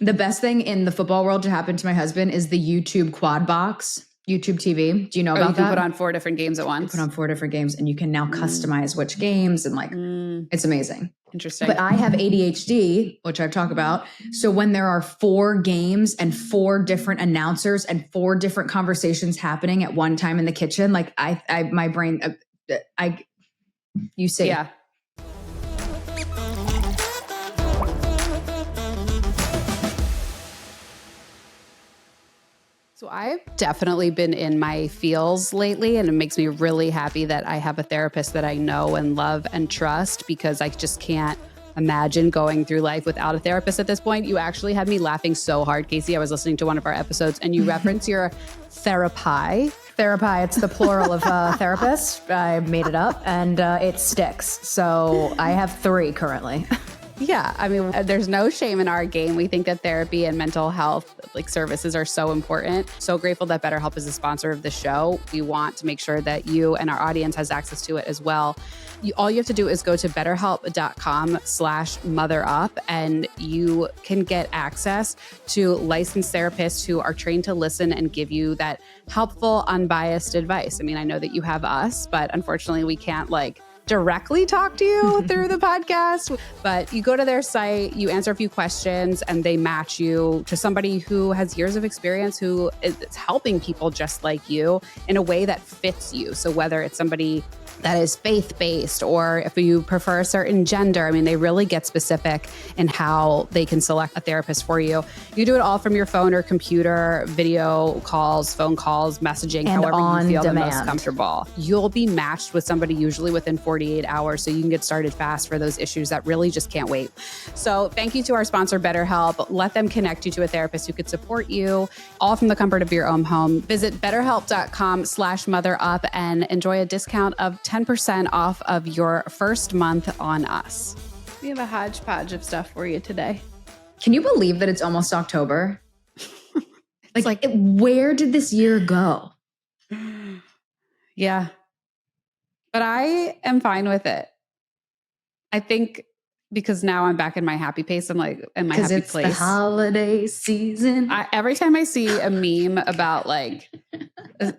The best thing in the football world to happen to my husband is the YouTube quad box, YouTube TV. Do you know about you can that? put on 4 different games at once. You put on 4 different games and you can now customize which games and it's amazing. Interesting. But I have ADHD, which I've talked about. So when there are 4 games and 4 different announcers and 4 different conversations happening at one time in the kitchen, like my brain, you see. Yeah. So I've definitely been in my feels lately, and it makes me really happy that I have a therapist that I know and love and trust, because I just can't imagine going through life without a therapist at this point. You actually had me laughing so hard, Kacie. I was listening to one of our episodes and you reference your therapy. Therapy, it's the plural of therapist. I made it up and it sticks. So I have 3 currently. Yeah. I mean, there's no shame in our game. We think that therapy and mental health services are so important. So grateful that BetterHelp is a sponsor of the show. We want to make sure that you and our audience has access to it as well. All you have to do is go to betterhelp.com/motherup and you can get access to licensed therapists who are trained to listen and give you that helpful, unbiased advice. I mean, I know that you have us, but unfortunately we can't directly talk to you through the podcast, but you go to their site, you answer a few questions, and they match you to somebody who has years of experience, who is helping people just like you in a way that fits you. So whether it's somebody that is faith-based, or if you prefer a certain gender, I mean, they really get specific in how they can select a therapist for you. You do it all from your phone or computer, video calls, phone calls, messaging, and however you feel demand. the most comfortable. You'll be matched with somebody usually within 48 hours, so you can get started fast for those issues that really just can't wait. So thank you to our sponsor, BetterHelp. Let them connect you to a therapist who could support you, all from the comfort of your own home. Visit betterhelp.com/motherup and enjoy a discount of 10% off of your first month on us. We have a hodgepodge of stuff for you today. Can you believe that it's almost October? Where did this year go? Yeah. But I am fine with it. I think because now I'm back in my happy pace. I'm in my happy it's place. The holiday season. Every time I see a meme about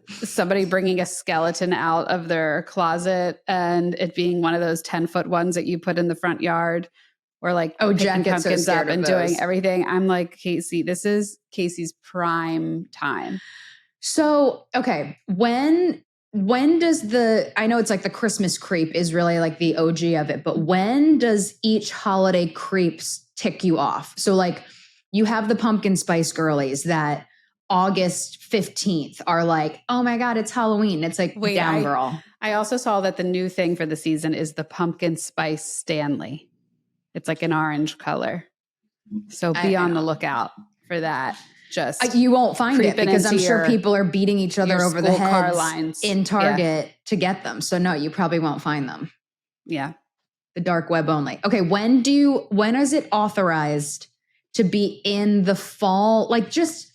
somebody bringing a skeleton out of their closet and it being one of those 10-foot ones that you put in the front yard, or Jen gets pumpkins so up and doing everything. I'm like, Kacie, this is Casey's prime time. So, okay, when does I know it's the Christmas creep is really the OG of it, but when does each holiday creeps tick you off? So you have the pumpkin spice girlies that August 15th are oh my God, it's Halloween. It's Wait, down girl. I also saw that the new thing for the season is the pumpkin spice Stanley. It's an orange color. So be on the lookout for that. You won't find it because I'm sure people are beating each other over the heads in Target to get them. So no, you probably won't find them. Yeah. The dark web only. Okay. When is it authorized to be in the fall? Just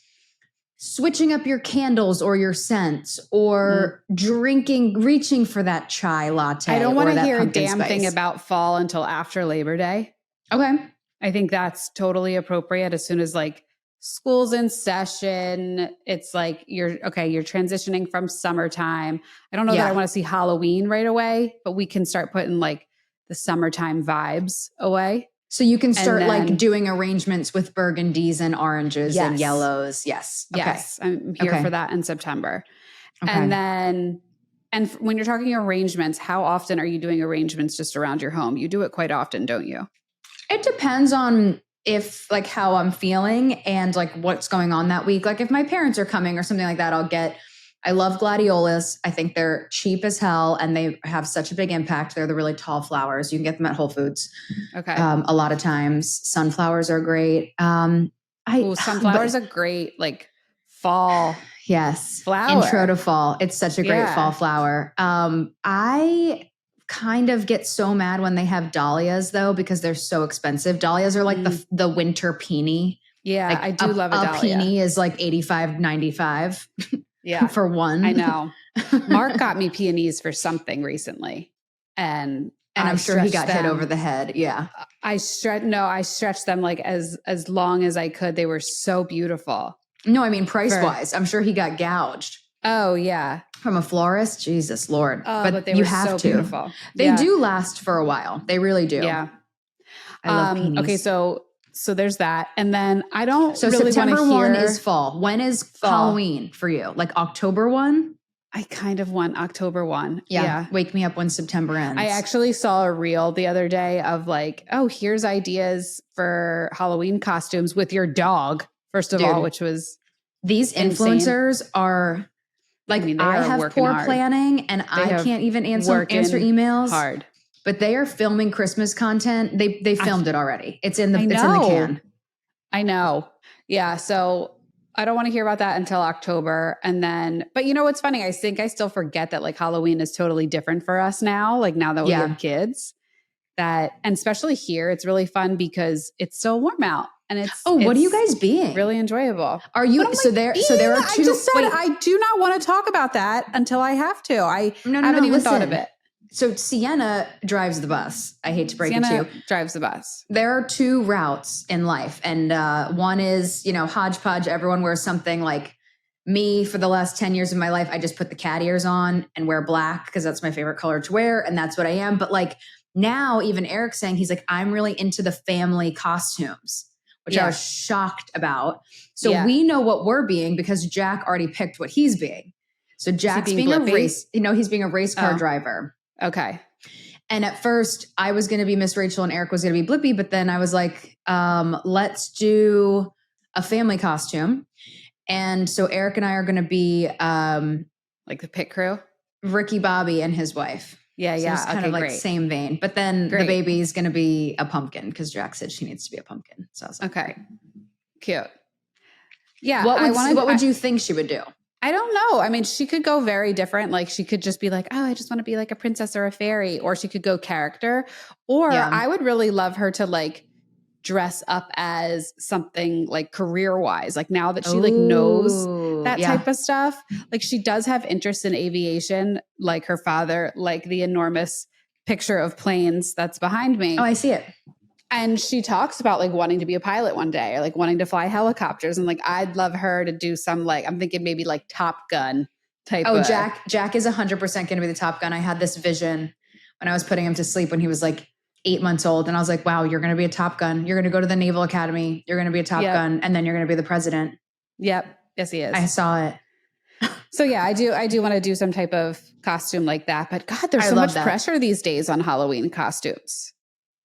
switching up your candles or your scents or reaching for that chai latte. I don't want to hear a damn thing about fall until after Labor Day. Okay. I think that's totally appropriate. As soon as school's in session, it's you're transitioning from summertime. I don't know that I want to see Halloween right away, but we can start putting the summertime vibes away. So you can start doing arrangements with burgundies and oranges and yellows. Yes. Okay. Yes. I'm here for that in September. Okay. And when you're talking arrangements, how often are you doing arrangements just around your home? You do it quite often, don't you? It depends on how I'm feeling and what's going on that week. If my parents are coming or something like that, I love gladiolas. I think they're cheap as hell and they have such a big impact. They're the really tall flowers. You can get them at Whole Foods. Okay. A lot of times. Sunflowers are great. Sunflowers are great, fall. Yes. Flower. Intro to fall. It's such a great fall flower. I kind of get so mad when they have dahlias though, because they're so expensive. Dahlias are the winter peony. Yeah, I do love a dahlia. A peony is $85.95. Yeah. For one. I know. Mark got me peonies for something recently. And And I'm sure he stretched got hit them. over the head. Yeah. I stretched them like as long as I could. They were so beautiful. No, I mean, price-wise, I'm sure he got gouged. Oh, yeah. From a florist? Jesus Lord. Oh, but they you were have so to. beautiful. They do last for a while. They really do. Yeah. I love peonies. Okay, so there's that. And then I don't So really want to September hear 1 is fall. When is Halloween for you? Like October 1? I kind of want October 1. Yeah. Wake me up when September ends. I actually saw a reel the other day of like, oh, here's ideas for Halloween costumes with your dog, first of all, which was these influencers are like, I have poor planning and I can't even answer emails. Hard. But they are filming Christmas content. They filmed it already. It's in the can. I know. Yeah. So I don't want to hear about that until October. And then, but you know what's funny? I think I still forget that like Halloween is totally different for us now. Like now that we have kids, and especially here, it's really fun because it's so warm out. And what are you guys being? Really enjoyable. Are you so there are two? I just said I do not want to talk about that until I have to. I haven't even thought of it. So Sienna drives the bus. I hate to break it to you. Drives the bus. There are two routes in life. And one is, hodgepodge. Everyone wears something. Like me, for the last 10 years of my life, I just put the cat ears on and wear black because that's my favorite color to wear. And that's what I am. But like now, even Eric's saying, he's like, I'm really into the family costumes, which I was shocked about. So we know what we're being because Jack already picked what he's being. So Jack's being a race, he's being a race car driver. Okay. And at first I was going to be Miss Rachel and Eric was going to be Blippi. But then I was like, let's do a family costume. And so Eric and I are going to be like the pit crew, Ricky Bobby and his wife. Yeah. So it's kind of like same vein. But then the baby is going to be a pumpkin because Jack said she needs to be a pumpkin. So I was like, okay. Cute. Yeah. What would you think she would do? I don't know. I mean, she could go very different. Like she could just be like, oh, I just want to be like a princess or a fairy. Or she could go character. Or I would really love her to like dress up as something like career wise. Like now that she like knows that type of stuff. Like she does have interest in aviation, like her father, like the enormous picture of planes that's behind me. Oh, I see it. And she talks about like wanting to be a pilot one day or like wanting to fly helicopters. And like, I'd love her to do some like, I'm thinking maybe like Top Gun type. Oh, Jack is 100% going to be the Top Gun. I had this vision when I was putting him to sleep when he was like 8 months old. And I was like, wow, you're going to be a Top Gun. You're going to go to the Naval Academy. You're going to be a Top Gun. And then you're going to be the president. Yep. Yes, he is. I saw it. So yeah, I do want to do some type of costume like that. But God, there's so much pressure these days on Halloween costumes.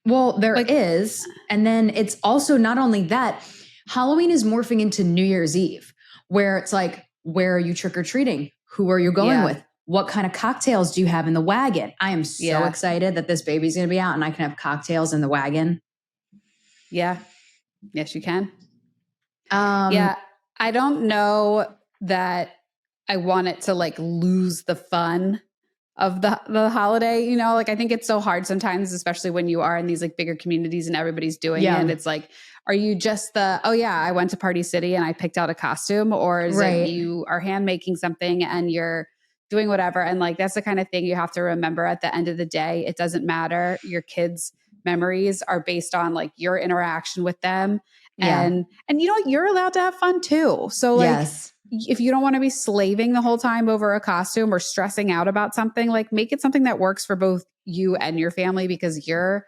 Well, there is. And then it's also not only that, Halloween is morphing into New Year's Eve, where it's like, where are you trick-or-treating? Who are you going with? What kind of cocktails do you have in the wagon? I am so excited that this baby's going to be out and I can have cocktails in the wagon. Yeah. Yes, you can. I don't know that I want it to like lose the fun of the holiday, like I think it's so hard sometimes, especially when you are in these like bigger communities and everybody's doing it. And it's like, are you just I went to Party City and I picked out a costume, or is it you are hand making something and you're doing whatever? And like, that's the kind of thing you have to remember at the end of the day. It doesn't matter. Your kids' memories are based on like your interaction with them. And you're allowed to have fun too. So like, if you don't want to be slaving the whole time over a costume or stressing out about something, like make it something that works for both you and your family, because your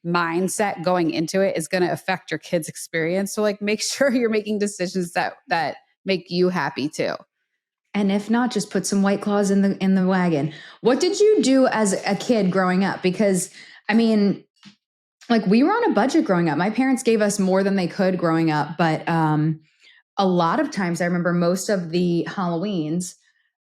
mindset going into it is going to affect your kids' experience. So like make sure you're making decisions that make you happy too. And if not, just put some White Claws in the wagon. What did you do as a kid growing up? Because I mean, like we were on a budget growing up. My parents gave us more than they could growing up, but a lot of times I remember most of the Halloweens,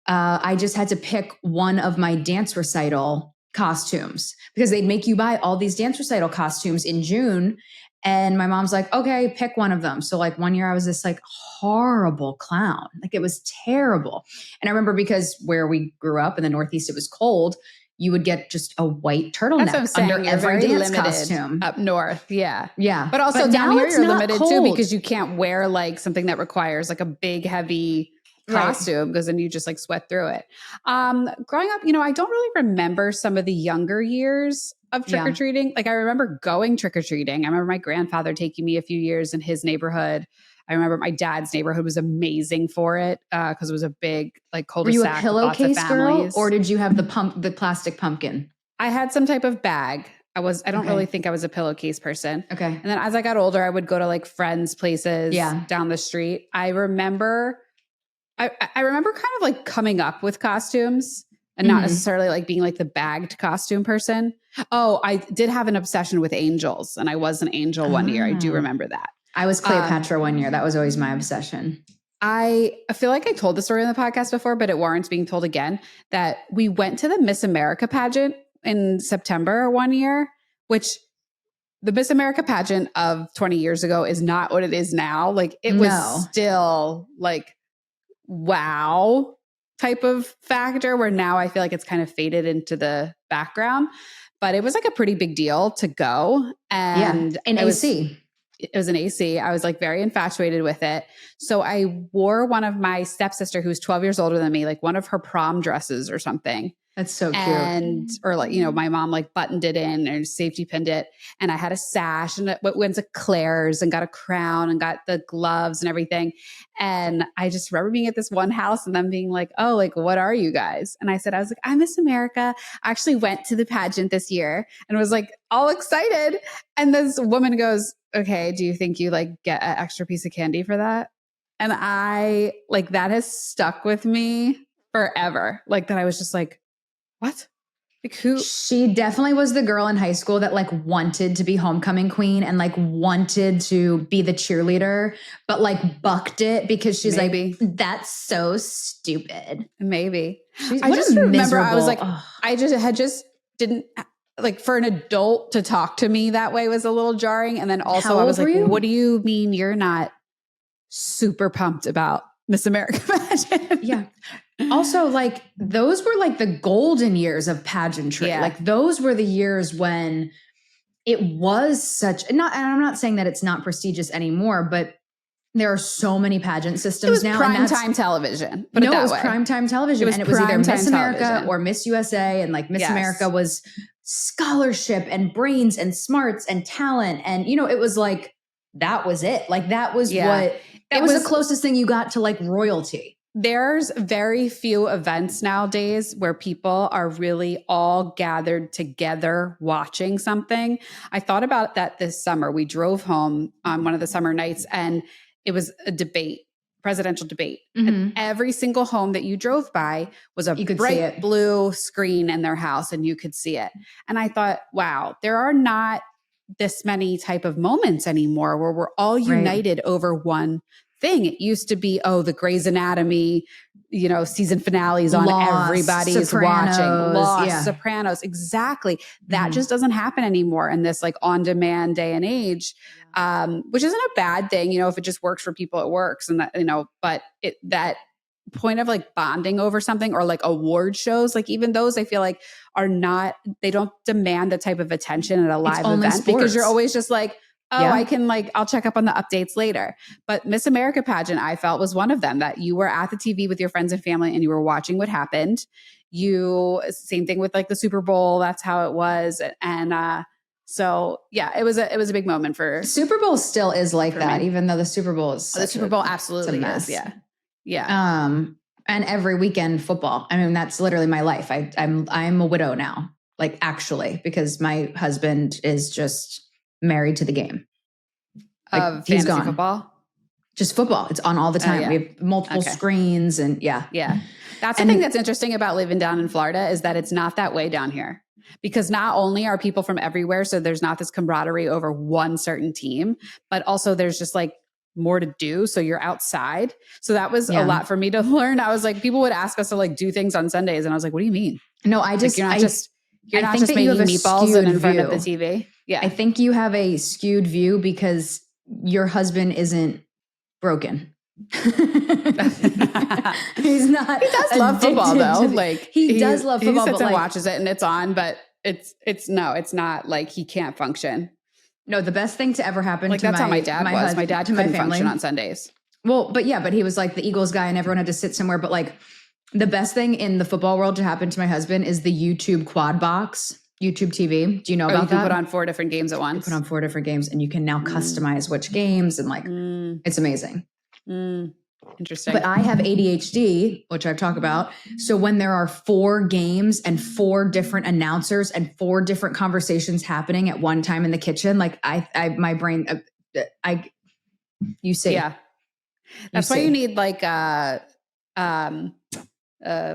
I just had to pick one of my dance recital costumes because they'd make you buy all these dance recital costumes in June. And my mom's like, okay, pick one of them. So like one year I was this like horrible clown. Like it was terrible. And I remember because where we grew up in the Northeast, it was cold. You would get just a white turtleneck under every dance costume up north. Yeah. Yeah. But also down here, you're limited too, because you can't wear like something that requires like a big, heavy costume because then you just like sweat through it. Growing up, I don't really remember some of the younger years of trick-or-treating. Like I remember going trick-or-treating. I remember my grandfather taking me a few years in his neighborhood. I remember my dad's neighborhood was amazing for it because it was a big like cul-de-sac. Were you a pillowcase girl or did you have the plastic pumpkin? I had some type of bag. I don't really think I was a pillowcase person. Okay. And then as I got older, I would go to like friends' places down the street. I remember kind of like coming up with costumes and not necessarily like being like the bagged costume person. Oh, I did have an obsession with angels and I was an angel one year. I do remember that. I was Cleopatra one year. That was always my obsession. I feel like I told the story on the podcast before, but it warrants being told again that we went to the Miss America pageant in September one year, which the Miss America pageant of 20 years ago is not what it is now. Like it was still like, wow type of factor where now I feel like it's kind of faded into the background, but it was like a pretty big deal to go. And it was an AC. I was like very infatuated with it. So I wore one of my stepsister who's 12 years older than me, like one of her prom dresses or something. That's so cute. Or like, my mom like buttoned it in and safety pinned it. And I had a sash and went to Claire's and got a crown and got the gloves and everything. And I just remember being at this one house and them being like, oh, like, what are you guys? And I was like, I'm Miss America. I actually went to the pageant this year and was like all excited. And this woman goes, okay, do you think you like get an extra piece of candy for that? And I like, that has stuck with me forever. Like that I was just like, what? Like who? She definitely was the girl in high school that like wanted to be homecoming queen and like wanted to be the cheerleader, but like bucked it because she's like, that's so stupid. Maybe. I just remember I was like, I just didn't like for an adult to talk to me that way was a little jarring. And then also I was like, what do you mean you're not super pumped about Miss America pageant? Yeah. Also, like those were like the golden years of pageantry. Yeah. Like those were the years when it was such and I'm not saying that it's not prestigious anymore, but there are so many pageant systems now. Prime time television. It was primetime television. And it was either Miss America or Miss USA. And like Miss America was scholarship and brains and smarts and talent. And, it was like, that was it. Like that was that was the closest thing you got to like royalty. There's very few events nowadays where people are really all gathered together watching something. I thought about that this summer. We drove home on one of the summer nights and it was a presidential debate. Mm-hmm. And every single home that you drove by was a bright blue screen in their house and you could see it. And I thought, wow, there are not this many type of moments anymore where we're all united over one thing. It used to be, the Grey's Anatomy, season finales on everybody's Sopranos, watching. Lost, Sopranos, exactly. That just doesn't happen anymore in this like on-demand day and age, which isn't a bad thing. If it just works for people, it works. And that, but that point of like bonding over something or like award shows, like even those I feel like they don't demand the type of attention at a live event because you're always just like, I can I'll check up on the updates later. But Miss America pageant, I felt was one of them that you were at the TV with your friends and family and you were watching what happened. Same thing with like the Super Bowl. That's how it was. And so yeah, it was a big moment for Super Bowl still is like that, even though the Super Bowl is the Super Bowl absolutely is. Yeah. Yeah. And every weekend football. I mean, that's literally my life. I'm a widow now, like actually, because my husband is just married to the game. Like, of fantasy football? Just football. It's on all the time. We have multiple screens and Yeah. That's the thing that's interesting about living down in Florida is that it's not that way down here. Because not only are people from everywhere, so there's not this camaraderie over one certain team, but also there's just like more to do. So you're outside. So that was a lot for me to learn. I was like, people would ask us to like do things on Sundays. And I was like, what do you mean? No, I just, like, you're not just making meatballs and in front of the TV. Yeah. I think you have a skewed view because your husband isn't broken. He's not. He does love football though. Like he does love football. He sits and watches it and it's on, but it's not like he can't function. No, the best thing to ever happen to that's how my dad was. My dad couldn't function on Sundays. Well, but he was like the Eagles guy and everyone had to sit somewhere. But like the best thing in the football world to happen to my husband is the YouTube quad box, YouTube TV. Do you know about that? You can put on 4 different games at once. Put on 4 different games and you can now customize which games and like, it's amazing. Interesting. But I have ADHD, which I've talked about. So when there are 4 games and 4 different announcers and 4 different conversations happening at one time in the kitchen, like my brain, you see. Yeah. That's why you need like,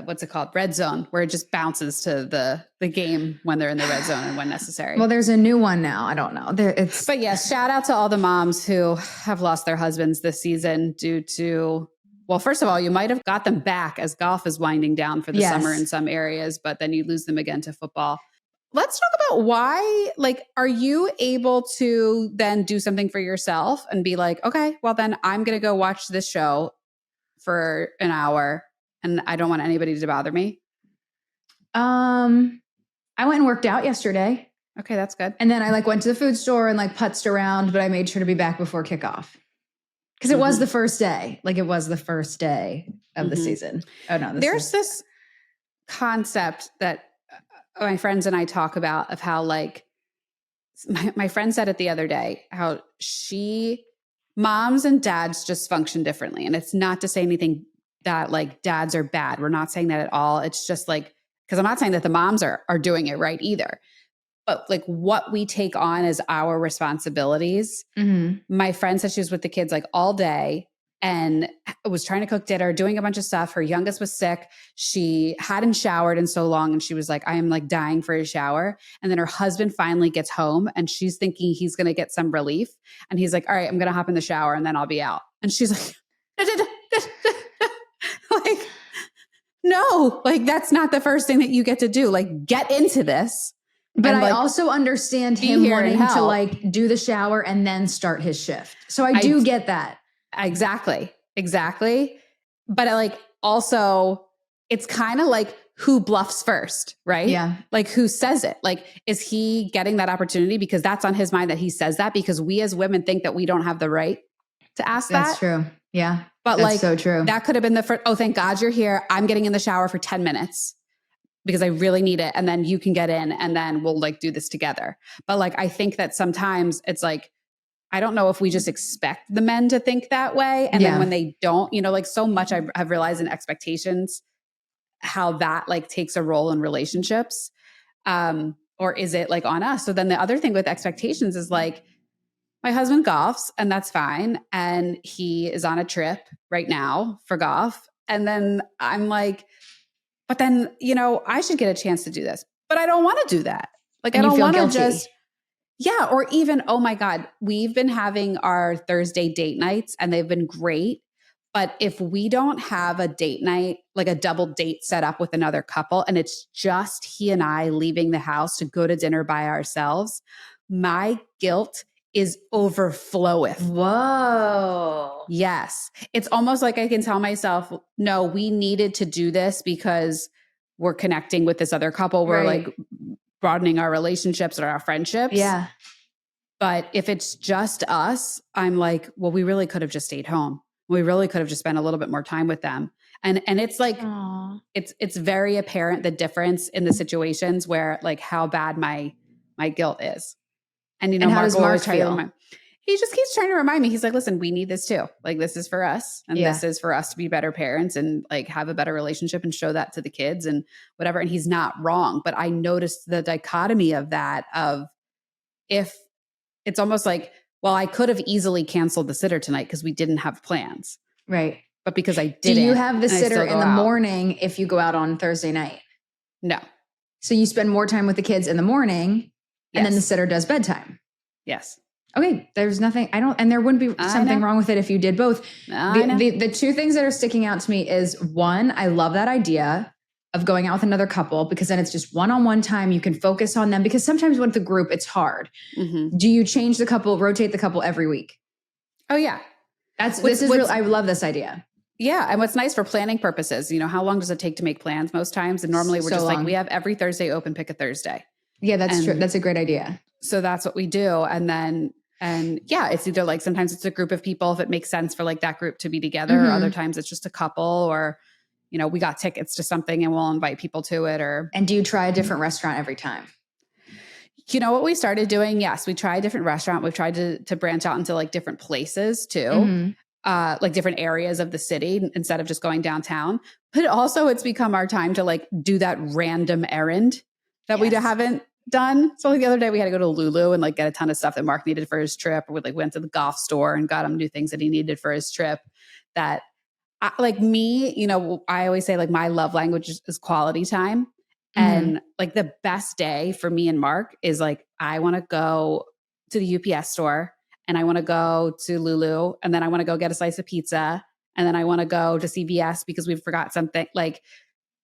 what's it called? Red zone, where it just bounces to the game when they're in the red zone and when necessary. Well, there's a new one now. I don't know. But yes, shout out to all the moms who have lost their husbands this season due to, well, first of all, you might have got them back as golf is winding down for the summer in some areas, but then you lose them again to football. Let's talk about why, like, are you able to then do something for yourself and be like, okay, well then I'm going to go watch this show for an hour and I don't want anybody to bother me? I went and worked out yesterday. Okay, that's good. And then I like went to the food store and like putzed around, but I made sure to be back before kickoff. Because it was the first day. Like it was the first day of the season. Oh no. There's this concept that my friends and I talk about of how like my friend said it the other day, how moms and dads just function differently. And it's not to say anything that like dads are bad. We're not saying that at all. It's just like, because I'm not saying that the moms are doing it right either. But like what we take on as our responsibilities. My friend said she was with the kids like all day and was trying to cook dinner, doing a bunch of stuff. Her youngest was sick. She hadn't showered in so long. And she was like, I am like dying for a shower. And then her husband finally gets home and she's thinking he's going to get some relief. And he's like, all right, I'm going to hop in the shower and then I'll be out. And she's like, like, no, like that's not the first thing that you get to do. Like get into this. But I like, also understand him wanting to like do the shower and then start his shift. So I do get that. Exactly. But I like also it's kind of like who bluffs first, right? Yeah. Like who says it? Like, is he getting that opportunity because that's on his mind that he says that because we as women think that we don't have the right to ask that? That's true. Yeah. But that's like, so true. That could have been the first, oh, thank God you're here. I'm getting in the shower for 10 minutes because I really need it. And then you can get in and then we'll like do this together. But like, I think that sometimes it's like, I don't know if we just expect the men to think that way. And then when they don't, you know, like so much I've realized in expectations, how that like takes a role in relationships. Or is it like on us? So then the other thing with expectations is like, my husband golfs and that's fine. And he is on a trip right now for golf. And then I'm like, but then, you know, I should get a chance to do this, but I don't want to do that. Like, I don't want to just, or even, oh my God, we've been having our Thursday date nights and they've been great. But if we don't have a date night, like a double date set up with another couple, and it's just he and I leaving the house to go to dinner by ourselves, my guilt is overfloweth. Whoa. Yes. It's almost like I can tell myself, no, we needed to do this because we're connecting with this other couple. We're like broadening our relationships or our friendships. Yeah. But if it's just us, I'm like, well, we really could have just stayed home. We really could have just spent a little bit more time with them. And it's like, it's very apparent the difference in the situations where like how bad my guilt is. And, you know, Mark will always try to remind, he just keeps trying to remind me. He's like, listen, we need this too. Like, this is for us. And this is for us to be better parents and like have a better relationship and show that to the kids and whatever. And he's not wrong. But I noticed the dichotomy of that, of if it's almost like, well, I could have easily canceled the sitter tonight because we didn't have plans. Right. But because I didn't. Do you have the sitter in the morning if you go out on Thursday night? No. So you spend more time with the kids in the morning and then the sitter does bedtime. Yes. Okay. There's nothing, and there wouldn't be something wrong with it if you did both. The two things that are sticking out to me is one, I love that idea of going out with another couple because then it's just one-on-one time. You can focus on them because sometimes with the group, it's hard. Mm-hmm. Do you change the couple, rotate the couple every week? Oh yeah. I love this idea. Yeah. And what's nice for planning purposes, you know, how long does it take to make plans most times? And normally we're like, we have every Thursday open, pick a Thursday. Yeah, that's true. That's a great idea. So that's what we do. And then And yeah, it's either like sometimes it's a group of people if it makes sense for like that group to be together. Or other times it's just a couple, or, you know, we got tickets to something and we'll invite people to it. Or And do you try a different restaurant every time? You know what we started doing? Yes, we tried a different restaurant. We've tried to branch out into like different places too, like different areas of the city instead of just going downtown. But also it's become our time to like do that random errand that we haven't done. So like the other day we had to go to Lulu and like get a ton of stuff that Mark needed for his trip. Or we like went to the golf store and got him new things that he needed for his trip. That like me, you know, I always say like my love language is quality time. And like the best day for me and Mark is like, I want to go to the UPS store and I want to go to Lulu and then I want to go get a slice of pizza and then I want to go to CVS because we forgot something. Like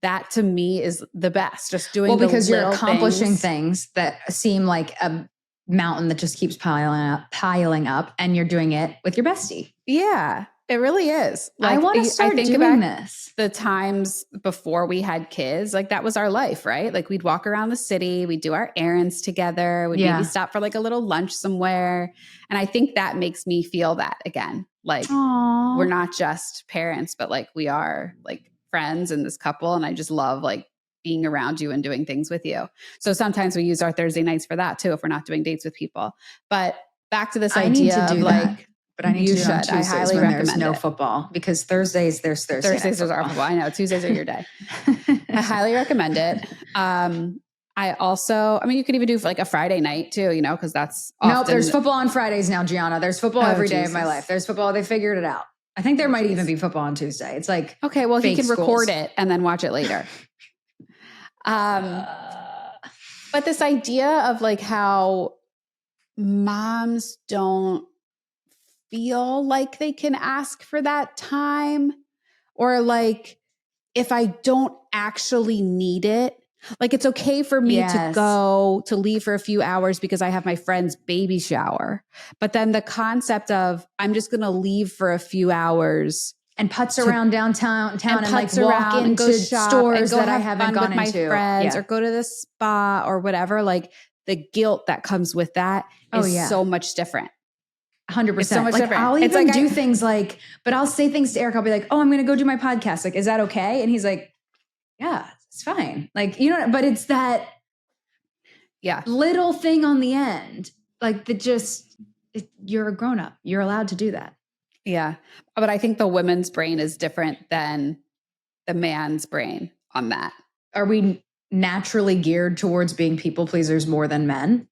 that to me is the best. Just doing because the you're accomplishing things that seem like a mountain that just keeps piling up, and you're doing it with your bestie. Yeah. It really is. Like, I want to start doing this. The times before we had kids, like that was our life, right? Like we'd walk around the city, we'd do our errands together, we'd maybe stop for like a little lunch somewhere. And I think that makes me feel that again. Like we're not just parents, but like we are like friends in this couple. And I just love like being around you and doing things with you. So sometimes we use our Thursday nights for that too, if we're not doing dates with people. But back to this idea of like, but I need to do it on Tuesdays when there's no football, because Thursdays there's Thursdays there's our football. I know Tuesdays are your day. I highly recommend it. I also, I mean, you could even do like a Friday night too, you know, because that's often. Nope, there's football on Fridays now, Gianna. There's football every day of my life. There's football. They figured it out. I think there might even be football on Tuesday. It's like, okay, well, he can record it and then watch it later. But this idea of like how moms don't feel like they can ask for that time, or like if I don't actually need it, like it's okay for me to leave for a few hours because I have my friend's baby shower. But then the concept of I'm just going to leave for a few hours and putz around downtown and like walk into stores that I haven't gone with my into, friends, or go to the spa or whatever, like the guilt that comes with that is so much different. 100%. So much like different. I'll even do things like, but I'll say things to Eric. I'll be like, oh, I'm going to go do my podcast. Like, is that okay? And he's like, yeah, it's fine. Like, you know, but it's that little thing on the end, like you're a grown up. You're allowed to do that. Yeah. But I think the women's brain is different than the man's brain on that. Are we naturally geared towards being people pleasers more than men?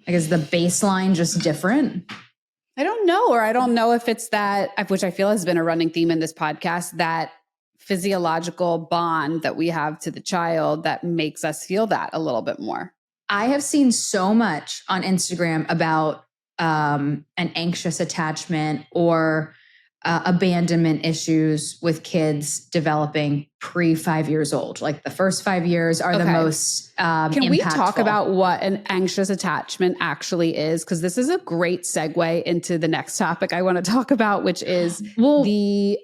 Like, is the baseline just different? I don't know. Or I don't know if it's that, which I feel has been a running theme in this podcast, that physiological bond that we have to the child that makes us feel that a little bit more. I have seen so much on Instagram about an anxious attachment or abandonment issues with kids developing pre-5 years old. Like the first 5 years are the most Can we talk about what an anxious attachment actually is? Because this is a great segue into the next topic I want to talk about, which is the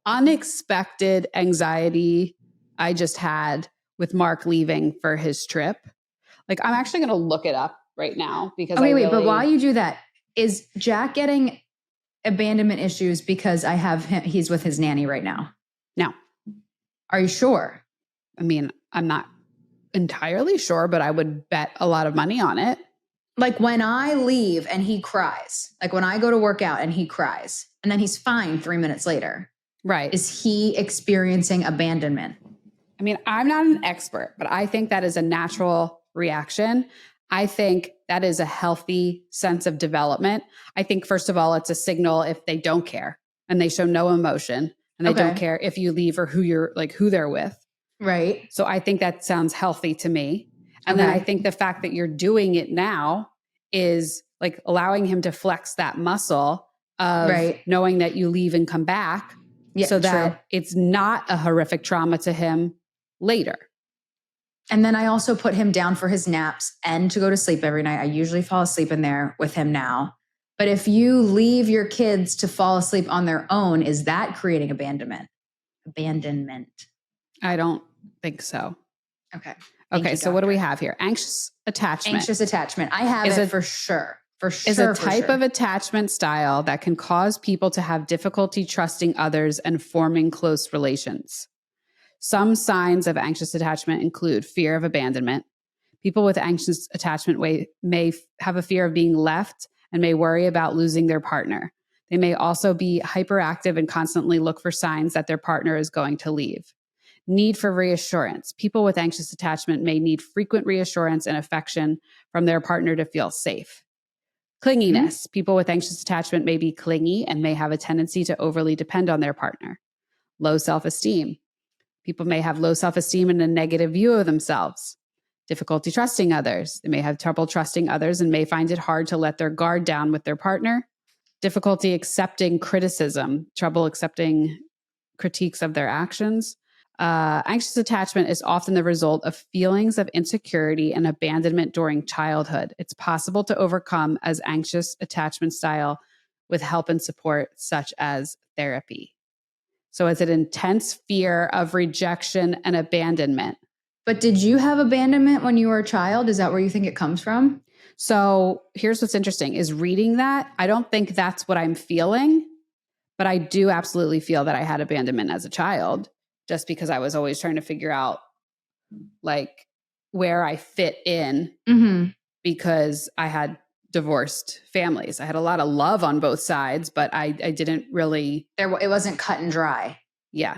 unexpected anxiety I just had with Mark leaving for his trip. Like I'm actually going to look it up right now because but while you do that, is Jack getting abandonment issues because I have him, he's with his nanny right now? No. Are you sure? I mean, I'm not entirely sure, but I would bet a lot of money on it. Like when I leave and he cries, like when I go to work out and he cries and then he's fine 3 minutes later. Right. Is he experiencing abandonment? I mean, I'm not an expert, but I think that is a natural reaction. I think that is a healthy sense of development. I think, first of all, it's a signal if they don't care and they show no emotion and they don't care if you leave or who they're with. Right. So I think that sounds healthy to me. And then I think the fact that you're doing it now is like allowing him to flex that muscle of knowing that you leave and come back so that it's not a horrific trauma to him later. And then I also put him down for his naps and to go to sleep every night. I usually fall asleep in there with him now. But if you leave your kids to fall asleep on their own, is that creating abandonment? I don't think so. Okay. Okay. So what do we have here? Anxious attachment. Anxious attachment. I have it for sure. For is a sure. type of attachment style that can cause people to have difficulty trusting others and forming close relations. Some signs of anxious attachment include fear of abandonment. People with anxious attachment may have a fear of being left and may worry about losing their partner. They may also be hyperactive and constantly look for signs that their partner is going to leave. Need for reassurance. People with anxious attachment may need frequent reassurance and affection from their partner to feel safe. Clinginess. People with anxious attachment may be clingy and may have a tendency to overly depend on their partner. Low self-esteem. People may have low self-esteem and a negative view of themselves. Difficulty trusting others. They may have trouble trusting others and may find it hard to let their guard down with their partner. Difficulty accepting criticism, trouble accepting critiques of their actions. Anxious attachment is often the result of feelings of insecurity and abandonment during childhood. It's possible to overcome as anxious attachment style with help and support, such as therapy. So it's an intense fear of rejection and abandonment. But did you have abandonment when you were a child? Is that where you think it comes from? So here's what's interesting is reading that. I don't think that's what I'm feeling, but I do absolutely feel that I had abandonment as a child, just because I was always trying to figure out like where I fit in because I had divorced families. I had a lot of love on both sides, but I didn't really. It wasn't cut and dry. Yeah.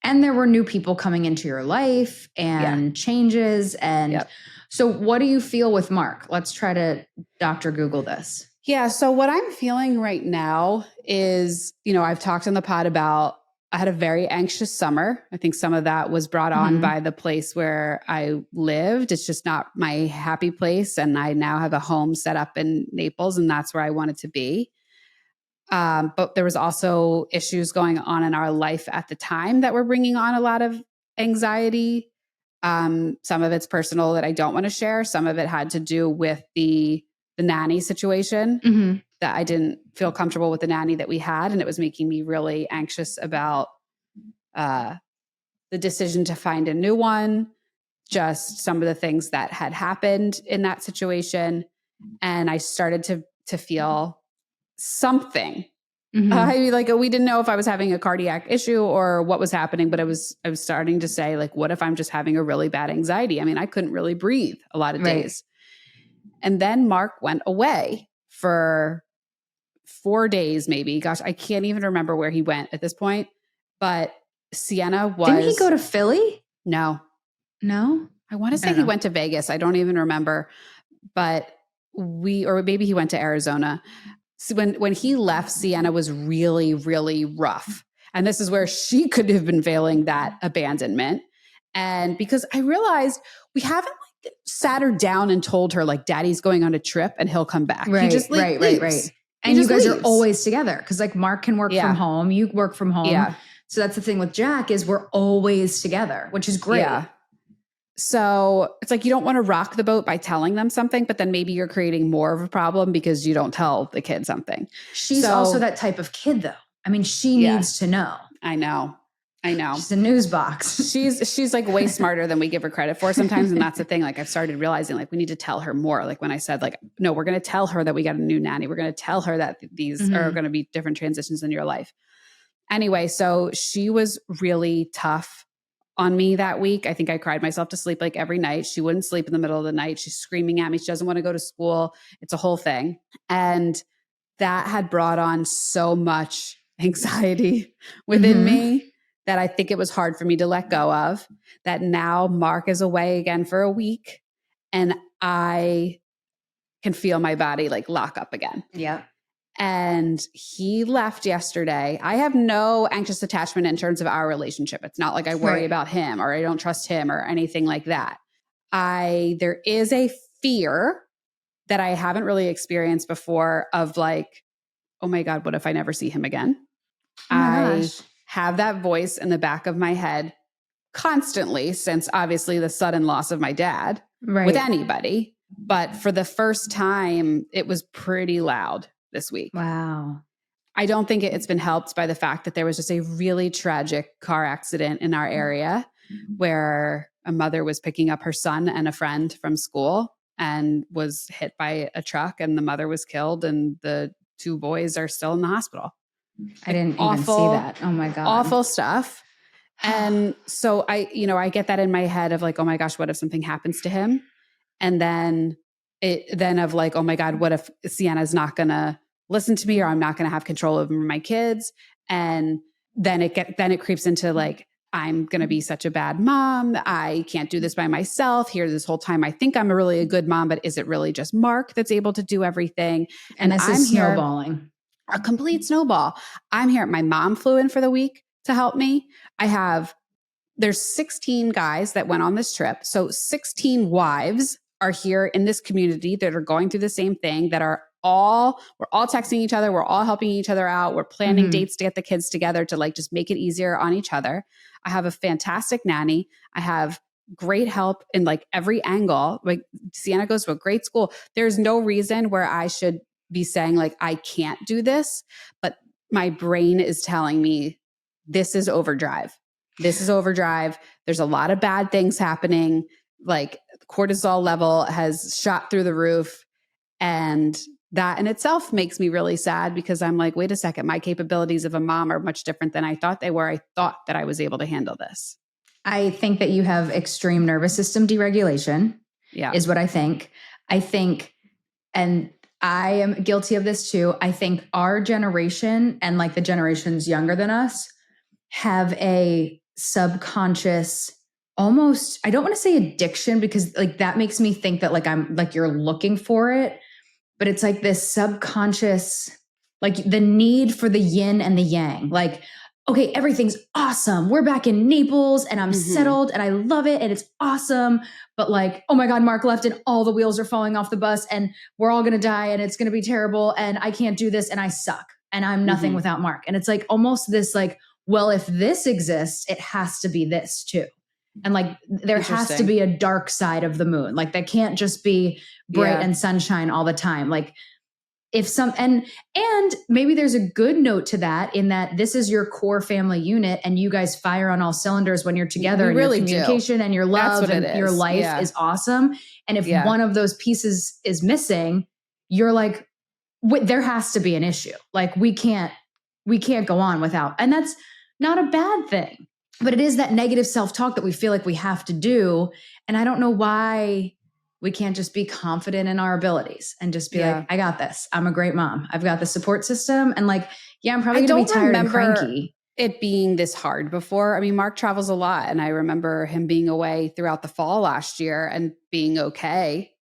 And there were new people coming into your life and changes. And so what do you feel with Mark? Let's try to Dr. Google this. Yeah. So what I'm feeling right now is, I've talked on the pod about I had a very anxious summer. I think some of that was brought on by the place where I lived. It's just not my happy place. And I now have a home set up in Naples, and that's where I wanted to be. But there was also issues going on in our life at the time that were bringing on a lot of anxiety. Some of it's personal that I don't want to share. Some of it had to do with the nanny situation, that I didn't feel comfortable with the nanny that we had. And it was making me really anxious about the decision to find a new one, just some of the things that had happened in that situation. And I started to feel something. We didn't know if I was having a cardiac issue or what was happening, but I was starting to say, like, what if I'm just having a really bad anxiety? I mean, I couldn't really breathe a lot of days. And then Mark went away for 4 days, maybe. Gosh, I can't even remember where he went at this point. But Sienna was. Didn't he go to Philly? No. I want to say he went to Vegas. I don't even remember. But or maybe he went to Arizona. So when he left, Sienna was really, really rough. And this is where she could have been feeling that abandonment. And because I realized we haven't sat her down and told her, like, Daddy's going on a trip and he'll come back. Right, he just right. And you guys are always together because, like, Mark can work from home. You work from home. Yeah. So that's the thing with Jack is we're always together, which is great. Yeah. So it's like you don't want to rock the boat by telling them something, but then maybe you're creating more of a problem because you don't tell the kid something. She's also that type of kid, though. I mean, she needs to know. I know. She's a news box. She's like way smarter than we give her credit for sometimes. And that's the thing. Like, I've started realizing, like, we need to tell her more. Like when I said, like, no, we're going to tell her that we got a new nanny. We're going to tell her that these are going to be different transitions in your life. Anyway, so she was really tough on me that week. I think I cried myself to sleep like every night. She wouldn't sleep in the middle of the night. She's screaming at me. She doesn't want to go to school. It's a whole thing. And that had brought on so much anxiety within me that I think it was hard for me to let go of. That now Mark is away again for a week and I can feel my body like lock up again. Yeah. And he left yesterday. I have no anxious attachment in terms of our relationship. It's not like I worry about him or I don't trust him or anything like that. There is a fear that I haven't really experienced before of like, oh my God, what if I never see him again? Oh my gosh. Have that voice in the back of my head constantly since obviously the sudden loss of my dad with anybody. But for the first time, it was pretty loud this week. Wow. I don't think it's been helped by the fact that there was just a really tragic car accident in our area where a mother was picking up her son and a friend from school and was hit by a truck, and the mother was killed, and the 2 boys are still in the hospital. I didn't even see that. Oh my God. Awful stuff. And so I get that in my head of like, oh my gosh, what if something happens to him? And then of like, oh my God, what if Sienna's not going to listen to me, or I'm not going to have control over my kids? And then it creeps into like, I'm going to be such a bad mom. I can't do this by myself. Here, this whole time, I think I'm a good mom, but is it really just Mark that's able to do everything? And this is snowballing. A complete snowball. I'm here. My mom flew in for the week to help me. There's 16 guys that went on this trip. So 16 wives are here in this community that are going through the same thing, we're all texting each other. We're all helping each other out. We're planning dates to get the kids together to like just make it easier on each other. I have a fantastic nanny. I have great help in like every angle. Like Sienna goes to a great school. There's no reason where I should be saying like, I can't do this, but my brain is telling me this is overdrive. This is overdrive. There's a lot of bad things happening. Like cortisol level has shot through the roof. And that in itself makes me really sad because I'm like, wait a second, my capabilities of a mom are much different than I thought they were. I thought that I was able to handle this. I think that you have extreme nervous system deregulation. Yeah. Is what I think. And I am guilty of this too. I think our generation and like the generations younger than us have a subconscious, almost, I don't want to say addiction because like that makes me think that like I'm like you're looking for it, but it's like this subconscious, like the need for the yin and the yang. Like, okay, everything's awesome. We're back in Naples and I'm settled and I love it and it's awesome. But like, oh my God, Mark left and all the wheels are falling off the bus and we're all going to die and it's going to be terrible and I can't do this and I suck and I'm nothing without Mark. And it's like almost this like, well, if this exists, it has to be this too. And like, there has to be a dark side of the moon. Like that can't just be bright and sunshine all the time. Like if some, and maybe there's a good note to that in that this is your core family unit and you guys fire on all cylinders when you're together and really your communication and your love and your life is awesome. And if one of those pieces is missing, you're like, there has to be an issue. Like we can't go on without, and that's not a bad thing, but it is that negative self-talk that we feel like we have to do. And I don't know why we can't just be confident in our abilities and just be like, I got this. I'm a great mom. I've got the support system. And like, I'm probably going to be tired and cranky. It being this hard before. I mean, Mark travels a lot. And I remember him being away throughout the fall last year and being okay.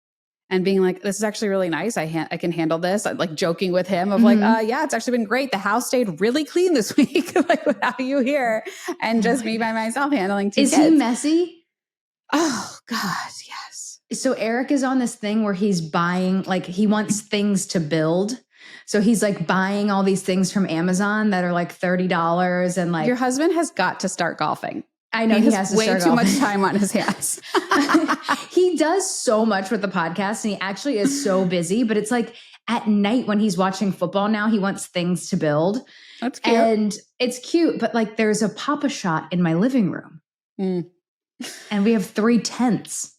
And being like, this is actually really nice. I can handle this. I'm like joking with him of like, yeah, it's actually been great. The house stayed really clean this week, like without you here and just me by myself handling 2 kids. Is he messy? Oh God, yes. So Eric is on this thing where he's buying, like he wants things to build. So he's like buying all these things from Amazon that are like $30 and like. Your husband has got to start golfing. I know he has to way too much time on his hands. He does so much with the podcast and he actually is so busy, but it's like at night when he's watching football now, he wants things to build. That's cute. And it's cute, but like there's a Papa-Shot in my living room. And we have 3 tents.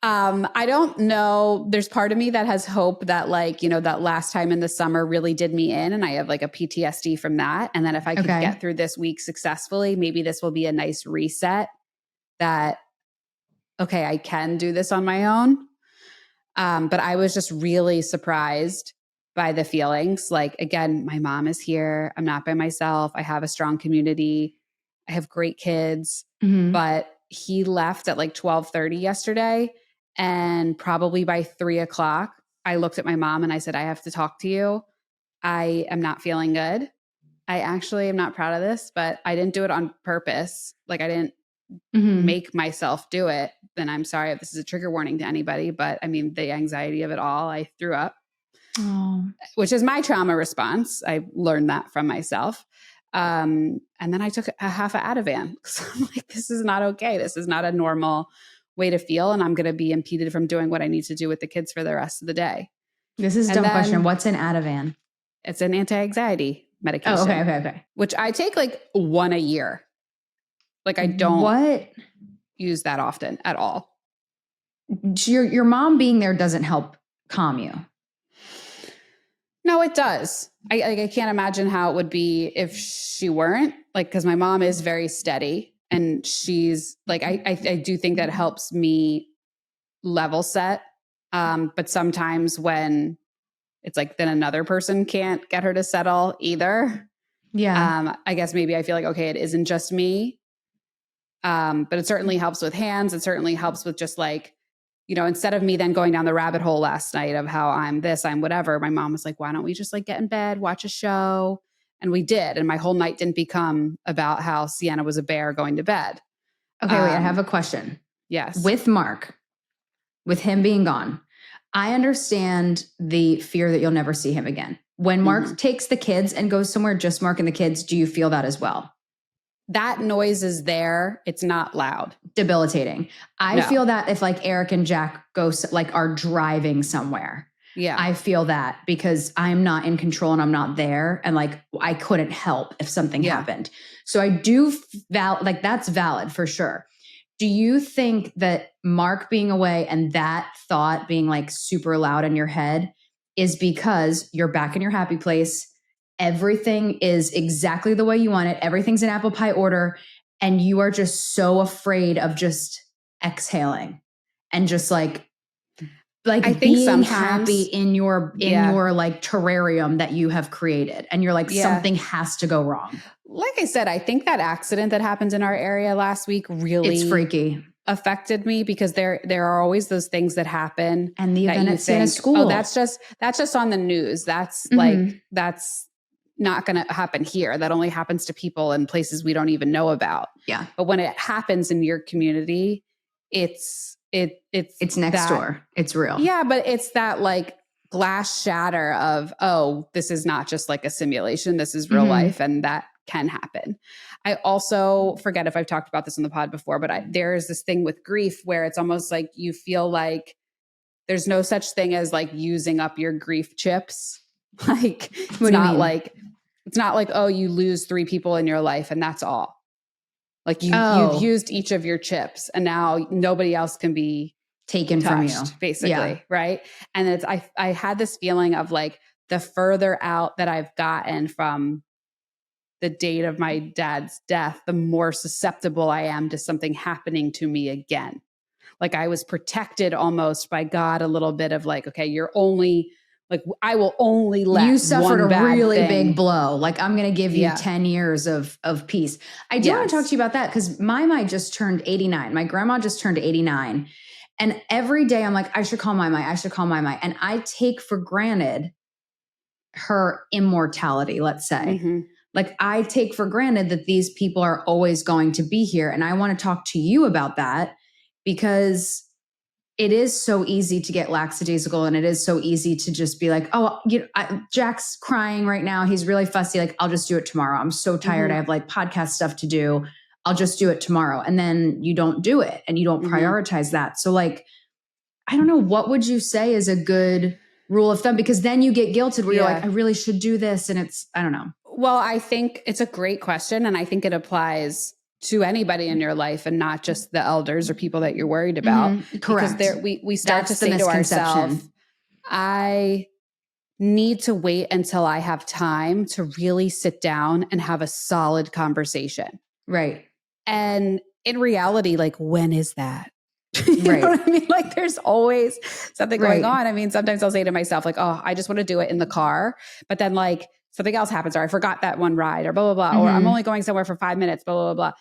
I don't know. There's part of me that has hope that like, that last time in the summer really did me in and I have like a PTSD from that. And then if I could get through this week successfully, maybe this will be a nice reset that, okay, I can do this on my own. But I was just really surprised by the feelings. Like, again, my mom is here. I'm not by myself. I have a strong community. I have great kids, but he left at like 12:30 yesterday. And probably by 3:00, I looked at my mom and I said, I have to talk to you. I am not feeling good. I actually am not proud of this, but I didn't do it on purpose. Like I didn't make myself do it. Then I'm sorry if this is a trigger warning to anybody, but I mean, the anxiety of it all, I threw up, which is my trauma response. I learned that from myself. And then I took a half of Ativan because I'm like, this is not okay. This is not a normal way to feel. And I'm going to be impeded from doing what I need to do with the kids for the rest of the day. This is a dumb question. What's an Ativan? It's an anti-anxiety medication. Oh, okay. Which I take like 1 a year. Like I don't use that often at all. your mom being there doesn't help calm you. No, it does. I can't imagine how it would be if she weren't, like, because my mom is very steady, and she's like, I do think that helps me level set. But sometimes when it's like, then another person can't get her to settle either. Yeah. I guess maybe I feel like, okay, it isn't just me. But it certainly helps with hands. It certainly helps with just like, instead of me then going down the rabbit hole last night of how I'm this, I'm whatever, my mom was like, why don't we just like get in bed, watch a show? And we did. And my whole night didn't become about how Sienna was a bear going to bed. Okay, wait, I have a question. Yes. With Mark, with him being gone, I understand the fear that you'll never see him again. When Mark takes the kids and goes somewhere, just Mark and the kids, do you feel that as well? That noise is there. It's not loud. Debilitating. I feel that if like Eric and Jack are driving somewhere. Yeah. I feel that because I'm not in control and I'm not there. And like, I couldn't help if something happened. So I do that's valid for sure. Do you think that Mark being away and that thought being like super loud in your head is because you're back in your happy place? Everything is exactly the way you want it. Everything's in apple pie order. And you are just so afraid of just exhaling and just like I think being happy in your like terrarium that you have created. And you're like, something has to go wrong. Like I said, I think that accident that happened in our area last week really it's freaky. Affected me because there are always those things that happen. And the event at Sienna School. Oh, that's just on the news. That's like, that's not going to happen here. That only happens to people in places we don't even know about. Yeah. But when it happens in your community, it's next door. It's real. Yeah. But it's that like glass shatter of, oh, this is not just like a simulation. This is real life. And that can happen. I also forget if I've talked about this in the pod before, but there is this thing with grief where it's almost like you feel like there's no such thing as like using up your grief chips. Like, it's not like, oh, you lose 3 people in your life and that's all. Like you've used each of your chips and now nobody else can be taken from you, basically. Right. And I had this feeling of like the further out that I've gotten from the date of my dad's death, the more susceptible I am to something happening to me again. Like I was protected almost by God a little bit of like, okay, you're only like, I will only let you suffered a really thing. big blow. Like I'm going to give you 10 years of peace. I do want to talk to you about that because my just turned 89. My grandma just turned 89. And every day I'm like, I should call my. And I take for granted her immortality, let's say. Like I take for granted that these people are always going to be here. And I want to talk to you about that because it is so easy to get lackadaisical and it is so easy to just be like, oh, Jack's crying right now. He's really fussy. Like, I'll just do it tomorrow. I'm so tired. I have like podcast stuff to do. I'll just do it tomorrow. And then you don't do it and you don't prioritize that. So like, I don't know, what would you say is a good rule of thumb? Because then you get guilted where you're like, I really should do this. And I don't know. Well, I think it's a great question. And I think it applies to anybody in your life and not just the elders or people that you're worried about. Correct. Because we start to say to ourselves, I need to wait until I have time to really sit down and have a solid conversation. Right. And in reality, like, when is that? You know what I mean? Like there's always something going on. I mean, sometimes I'll say to myself like, oh, I just want to do it in the car. But then like something else happens or I forgot that one ride or blah, blah, blah. Or I'm only going somewhere for 5 minutes, blah, blah, blah.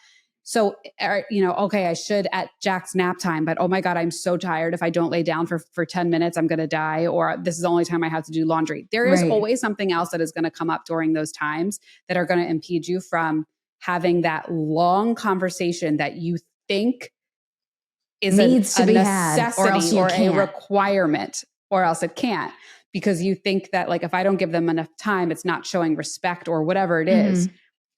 So, okay, I should at Jack's nap time, but oh my God, I'm so tired. If I don't lay down for 10 minutes, I'm going to die. Or this is the only time I have to do laundry. There is always something else that is going to come up during those times that are going to impede you from having that long conversation that you think needs to be necessity or a requirement, or else it can't, because you think that like, if I don't give them enough time, it's not showing respect or whatever it is.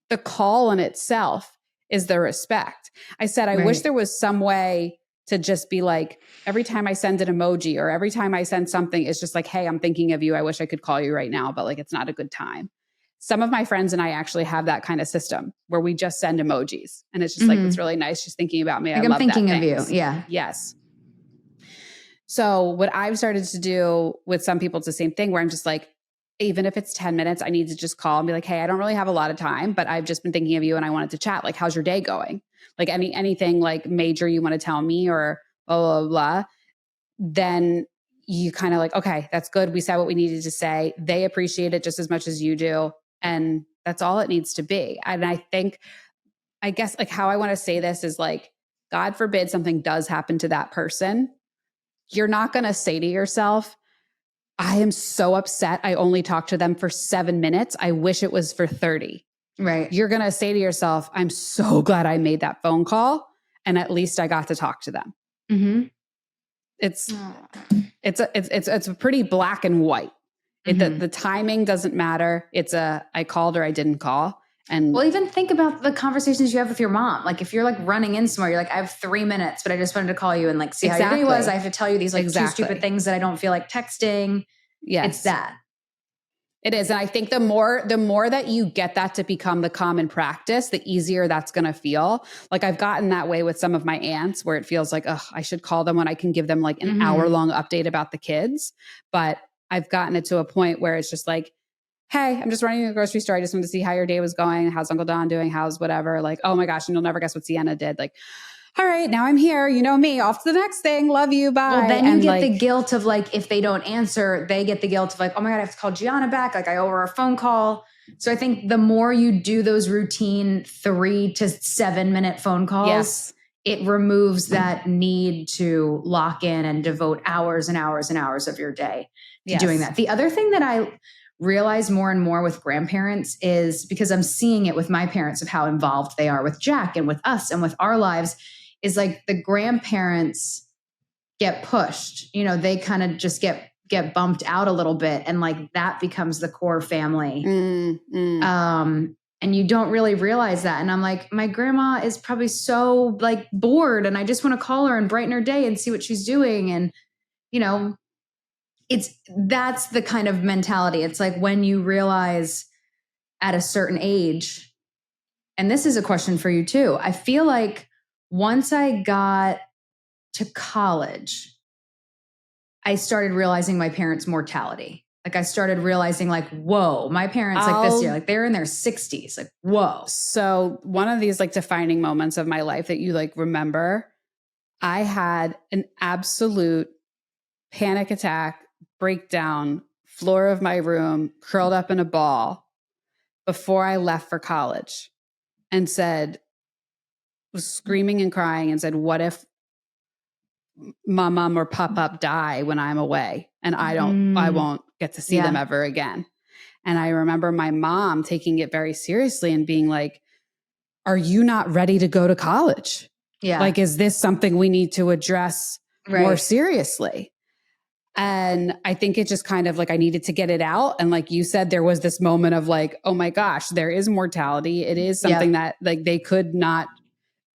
The call in itself is the respect. I said, I wish there was some way to just be like, every time I send an emoji or every time I send something, it's just like, hey, I'm thinking of you. I wish I could call you right now, but like, it's not a good time. Some of my friends and I actually have that kind of system where we just send emojis and it's just like, it's really nice. She's thinking about me. Like, I'm thinking of you. Yeah. Yes. So what I've started to do with some people, it's the same thing where I'm just like, even if it's 10 minutes, I need to just call and be like, hey, I don't really have a lot of time, but I've just been thinking of you and I wanted to chat. Like, how's your day going? Like anything like major you want to tell me or blah, blah, blah. Then you kind of like, okay, that's good. We said what we needed to say. They appreciate it just as much as you do. And that's all it needs to be. And I guess like how I want to say this is like, God forbid something does happen to that person. You're not going to say to yourself, I am so upset. I only talked to them for 7 minutes. I wish it was for 30. Right. You're going to say to yourself, I'm so glad I made that phone call and at least I got to talk to them. Mm-hmm. It's a pretty black and white. The timing doesn't matter. It's I called or I didn't call. And well, even think about the conversations you have with your mom. Like if you're like running in somewhere, you're like, I have 3 minutes, but I just wanted to call you and like see how your day was. I have to tell you these like two stupid things that I don't feel like texting. Yes. It's that. It is. And I think the more that you get that to become the common practice, the easier that's going to feel. Like I've gotten that way with some of my aunts where it feels like, oh, I should call them when I can give them like an hour-long update about the kids. But I've gotten it to a point where it's just like, hey, I'm just running to the grocery store. I just wanted to see how your day was going. How's Uncle Don doing? How's whatever? Like, oh my gosh, and you'll never guess what Sienna did. Like, all right, now I'm here. You know me. Off to the next thing. Love you. Bye. Well, then you get the guilt of like, if they don't answer, they get the guilt of like, oh my God, I have to call Gianna back. Like I owe her a phone call. So I think the more you do those routine 3 to 7 minute phone calls, it removes that need to lock in and devote hours and hours and hours of your day to doing that. The other thing that I realize more and more with grandparents is because I'm seeing it with my parents of how involved they are with Jack and with us and with our lives is like the grandparents get pushed, you know, they kind of just get bumped out a little bit. And like that becomes the core family. And you don't really realize that. And I'm like, my grandma is probably so like bored and I just want to call her and brighten her day and see what she's doing. And, you know, that's the kind of mentality. It's like when you realize at a certain age, and this is a question for you too. I feel like once I got to college, I started realizing my parents' mortality. Like I started realizing like, whoa, my parents like this year, like they're in their 60s. Like, whoa. So one of these like defining moments of my life that you like remember, I had an absolute panic attack, breakdown, floor of my room, curled up in a ball before I left for college and was screaming and crying and said, what if my mom or pop-up die when I'm away and I won't get to see them ever again. And I remember my mom taking it very seriously and being like, are you not ready to go to college? Yeah. Like, is this something we need to address more seriously? And I think it just kind of like, I needed to get it out. And like you said, there was this moment of like, oh my gosh, there is mortality. It is something that like they could not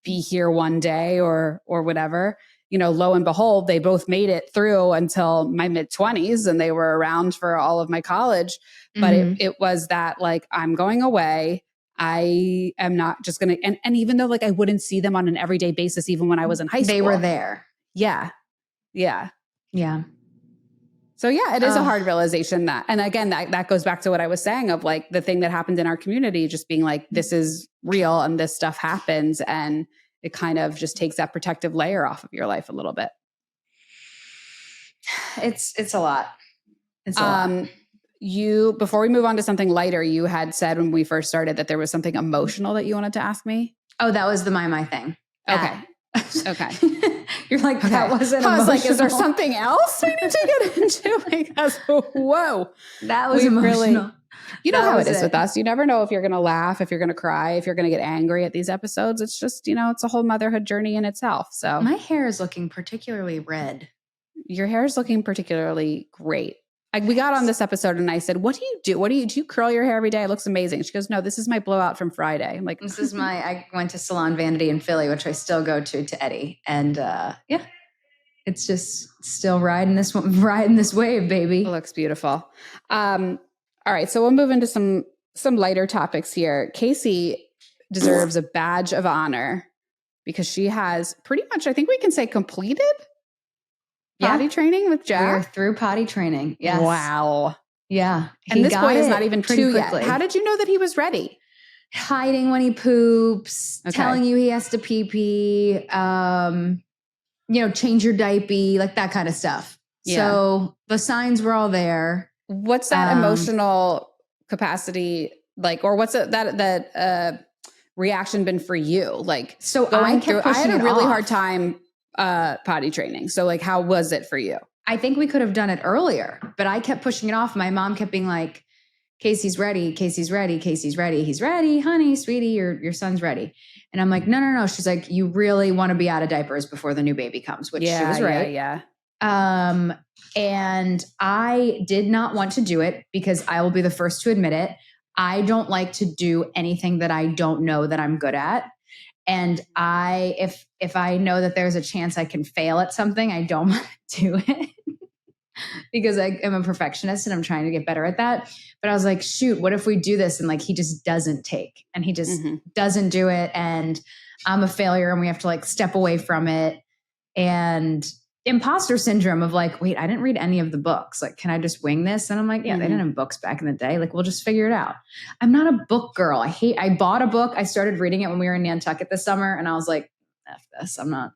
be here one day or whatever. You know, lo and behold, they both made it through until my mid-20s and they were around for all of my college. But it was that like, I'm going away. I am not just going to, and even though like I wouldn't see them on an everyday basis, even when I was in high school. They were there. Yeah. Yeah. Yeah. So yeah, it is a hard realization that, and again, that goes back to what I was saying of like the thing that happened in our community, just being like, this is real and this stuff happens. And it kind of just takes that protective layer off of your life a little bit. It's a lot. It's a lot. Before we move on to something lighter, you had said when we first started that there was something emotional that you wanted to ask me. Oh, that was the my thing. Okay. Okay. You're like, that wasn't I was emotional. like, is there something else we need to get into? Because, whoa. That was emotional. You know how it is with us. You never know if you're going to laugh, if you're going to cry, if you're going to get angry at these episodes. It's just, you know, it's a whole motherhood journey in itself. So my hair is looking particularly red. Your hair is looking particularly great. We got on this episode and I said, what do you do? Do you curl your hair every day? It looks amazing. She goes, no, this is my blowout from Friday. I'm like, this is I went to Salon Vanity in Philly, which I still go to Eddie. And it's just still riding this wave, baby. It looks beautiful. All right. So we'll move into some lighter topics here. Kacie deserves a badge of honor because she has pretty much, I think we can say, completed potty training with We're Jack? through potty training. Yes. Wow. Yeah. And this boy is not even pretty 2 yet. quickly. How did you know that he was ready? Hiding when he poops, telling you he has to pee, change your diaper, like that kind of stuff. Yeah. So the signs were all there. What's that emotional capacity like, or what's that reaction been for you? Like, so going I through, I had a really hard time potty training. So like, how was it for you? I think we could have done it earlier, but I kept pushing it off. My mom kept being like, Casey's ready. Casey's ready. Casey's ready. He's ready. Honey, sweetie, your son's ready. And I'm like, no. She's like, you really want to be out of diapers before the new baby comes, which she was right. Yeah. And I did not want to do it because I will be the first to admit it. I don't like to do anything that I don't know that I'm good at. And if I know that there's a chance I can fail at something, I don't want to do it. Because I am a perfectionist and I'm trying to get better at that. But I was like, shoot, what if we do this? And like, he just doesn't take and he just doesn't do it. And I'm a failure and we have to like step away from it. And imposter syndrome of like, wait, I didn't read any of the books. Like, can I just wing this? And I'm like, yeah, they didn't have books back in the day. Like, we'll just figure it out. I'm not a book girl. I bought a book. I started reading it when we were in Nantucket this summer. And I was like, F this. I'm not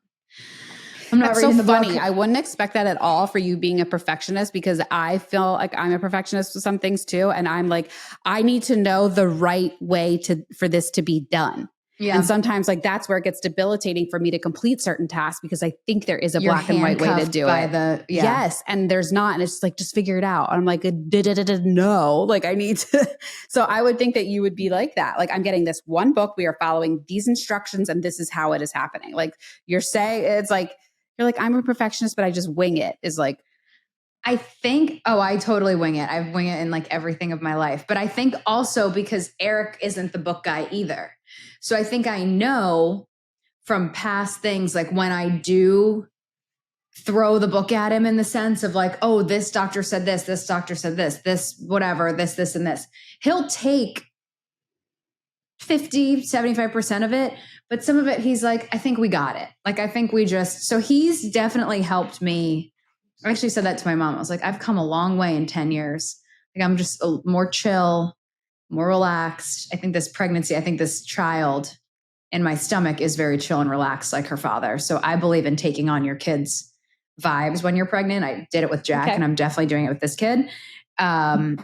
That's reading so the funny. book. I wouldn't expect that at all for you being a perfectionist, because I feel like I'm a perfectionist with some things too. And I'm like, I need to know the right way for this to be done. Yeah. And sometimes like that's where it gets debilitating for me to complete certain tasks because I think there is a black and white way to do it. Yes. And there's not. And it's just like, just figure it out. And I'm like, no, like I need to. So I would think that you would be like that. Like, I'm getting this one book. We are following these instructions and this is how it is happening. Like you're saying, it's like, you're like, I'm a perfectionist, but I just wing it is like. I think, I totally wing it. I wing it in like everything of my life. But I think also because Eric isn't the book guy either. So I think I know from past things, like when I do throw the book at him in the sense of like, oh, this doctor said this doctor said this, whatever, this, and this. He'll take 50, 75% of it. But some of it, he's like, I think we got it. Like, I think so he's definitely helped me. I actually said that to my mom. I was like, I've come a long way in 10 years. Like, I'm just more chill, more relaxed. I think this child in my stomach is very chill and relaxed like her father. So I believe in taking on your kids' vibes when you're pregnant. I did it with Jack and I'm definitely doing it with this kid. But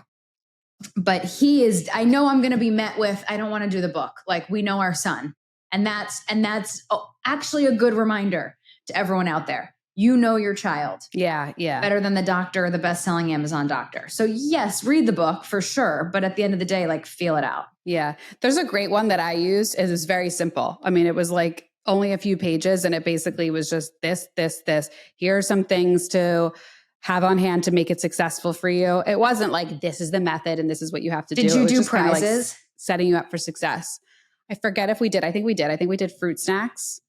I know I'm going to be met with, I don't want to do the book. Like, we know our son. And that's actually a good reminder to everyone out there. You know your child. Yeah. Better than the doctor or the best-selling Amazon doctor. So yes, read the book for sure. But at the end of the day, like, feel it out. Yeah. There's a great one that I used. It was very simple. I mean, it was like only a few pages and it basically was just this. Here are some things to have on hand to make it successful for you. It wasn't like, this is the method and this is what you have to do. Did you do prizes? Like setting you up for success. I forget if we did. I think we did. I think we did fruit snacks.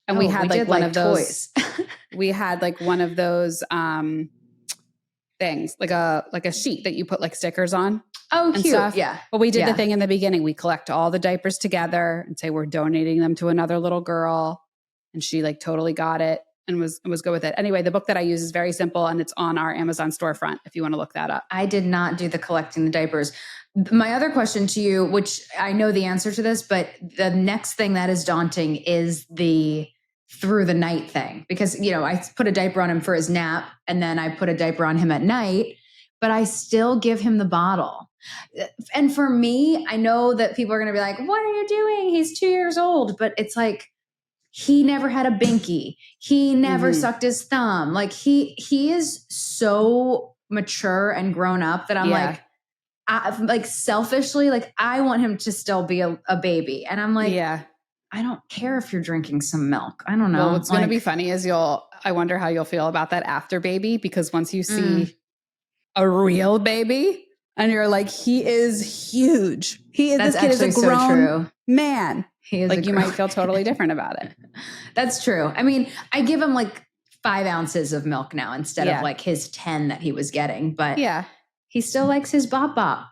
And we had like one of those toys. We had like one of those things, like a sheet that you put like stickers on. Oh, cute. Stuff. Yeah. But we did the thing in the beginning. We collect all the diapers together and say we're donating them to another little girl. And she like totally got it and was good with it. Anyway, the book that I use is very simple and it's on our Amazon storefront if you want to look that up. I did not do the collecting the diapers. My other question to you, which I know the answer to this, but the next thing that is daunting is the through the night thing. Because, I put a diaper on him for his nap and then I put a diaper on him at night, but I still give him the bottle. And for me, I know that people are going to be like, what are you doing? He's 2 years old. But it's like, he never had a binky. He never sucked his thumb. Like he is so mature and grown up that I'm like selfishly, like I want him to still be a baby. And I'm like, I don't care if you're drinking some milk. I don't know. Well, what's going to be funny is I wonder how you'll feel about that after baby, because once you see a real baby and you're like, he is huge. This kid is a grown man. He is you might feel totally different about it. That's true. I mean, I give him like 5 ounces of milk now instead of like his 10 that he was getting, but he still likes his bop.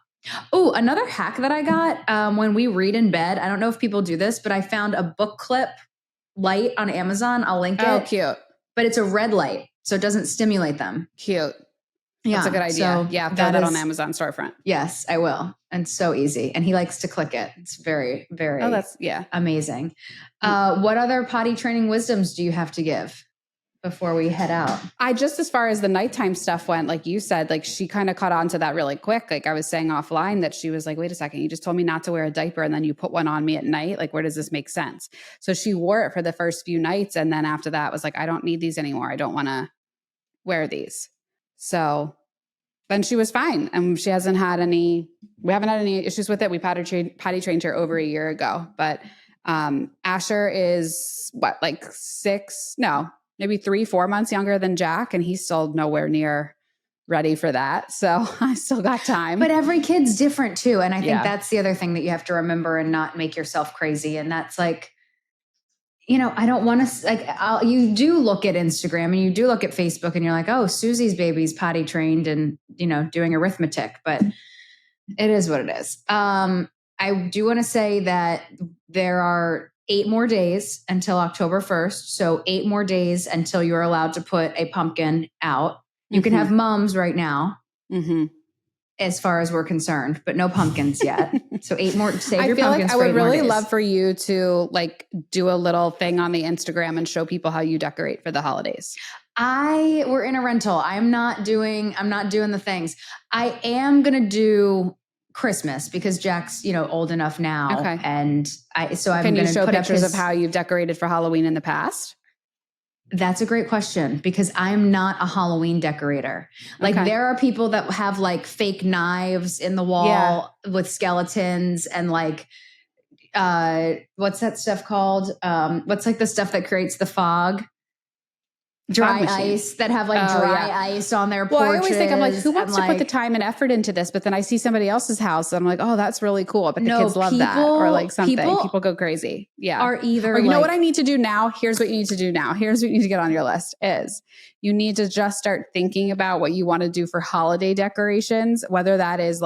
Oh, another hack that I got when we read in bed. I don't know if people do this, but I found a book clip light on Amazon. I'll link it. Oh, cute. But it's a red light. So it doesn't stimulate them. Cute. Yeah. That's a good idea. So Yeah. Throw that on Amazon storefront. Yes, I will. And so easy. And he likes to click it. It's very, very amazing. What other potty training wisdoms do you have to give before we head out? As far as the nighttime stuff went, like you said, like she kind of caught on to that really quick. Like I was saying offline that she was like, wait a second, you just told me not to wear a diaper and then you put one on me at night. Like, where does this make sense? So she wore it for the first few nights. And then after that was like, I don't need these anymore. I don't want to wear these. So then she was fine. And we haven't had any issues with it. We potty trained her over a year ago, but Asher is maybe 3-4 months younger than Jack. And he's still nowhere near ready for that. So I still got time. But every kid's different too. And I think that's the other thing that you have to remember and not make yourself crazy. And that's like, I don't want to you do look at Instagram and you do look at Facebook and you're like, oh, Susie's baby's potty trained and, doing arithmetic, but it is what it is. I do want to say that there are 8 more days until October 1st. So 8 more days until you're allowed to put a pumpkin out. You can have mums right now. Mm-hmm. As far as we're concerned, but no pumpkins yet. So 8 more, save your pumpkins. I would really love for you to do a little thing on the Instagram and show people how you decorate for the holidays. We're in a rental. I'm not doing the things. I am going to do Christmas because Jack's, old enough now. Okay. And I'm going to put Can you show pictures of how you've decorated for Halloween in the past? That's a great question because I'm not a Halloween decorator. There are people that have fake knives in the wall with skeletons and what's that stuff called? What's the stuff that creates the fog? Dry ice that have dry ice on their porches. Well, I always think who wants to put the time and effort into this? But then I see somebody else's house and I'm like, oh, that's really cool. But the kids love that or something. People go crazy. Yeah. Are either or you know what I need to do now? Here's what you need to do now. Here's what you need to get on your list is you need to just start thinking about what you want to do for holiday decorations, whether that is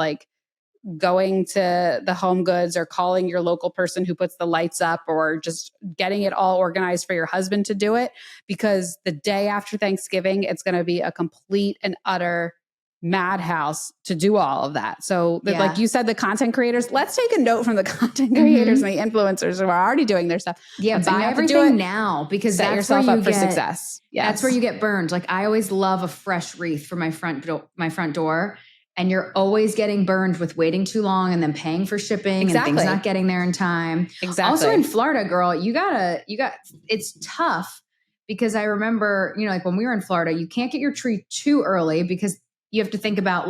going to the Home Goods or calling your local person who puts the lights up or just getting it all organized for your husband to do it. Because the day after Thanksgiving, it's going to be a complete and utter madhouse to do all of that. So like you said, the content creators, let's take a note from the content creators and the influencers who are already doing their stuff. Yeah, buy everything now because set yourself up for success. Yes. That's where you get burned. I always love a fresh wreath for my front door. And you're always getting burned with waiting too long and then paying for shipping and things not getting there in time. Exactly. Also in Florida, girl, it's tough because I remember, when we were in Florida, you can't get your tree too early because you have to think about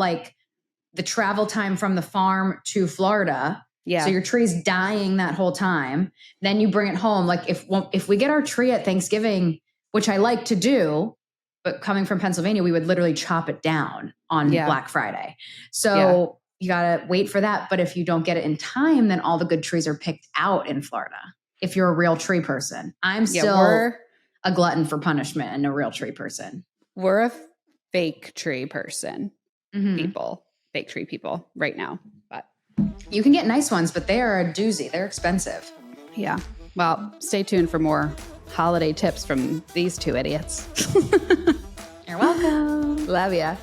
the travel time from the farm to Florida. Yeah. So your tree's dying that whole time. Then you bring it home. If we get our tree at Thanksgiving, which I like to do, but coming from Pennsylvania, we would literally chop it down on Black Friday. So you got to wait for that. But if you don't get it in time, then all the good trees are picked out in Florida. If you're a real tree person, I'm still a glutton for punishment and a real tree person. We're a fake tree person, fake tree people right now. But you can get nice ones, but they are a doozy. They're expensive. Yeah. Well, stay tuned for more holiday tips from these two idiots. You're welcome. Love ya.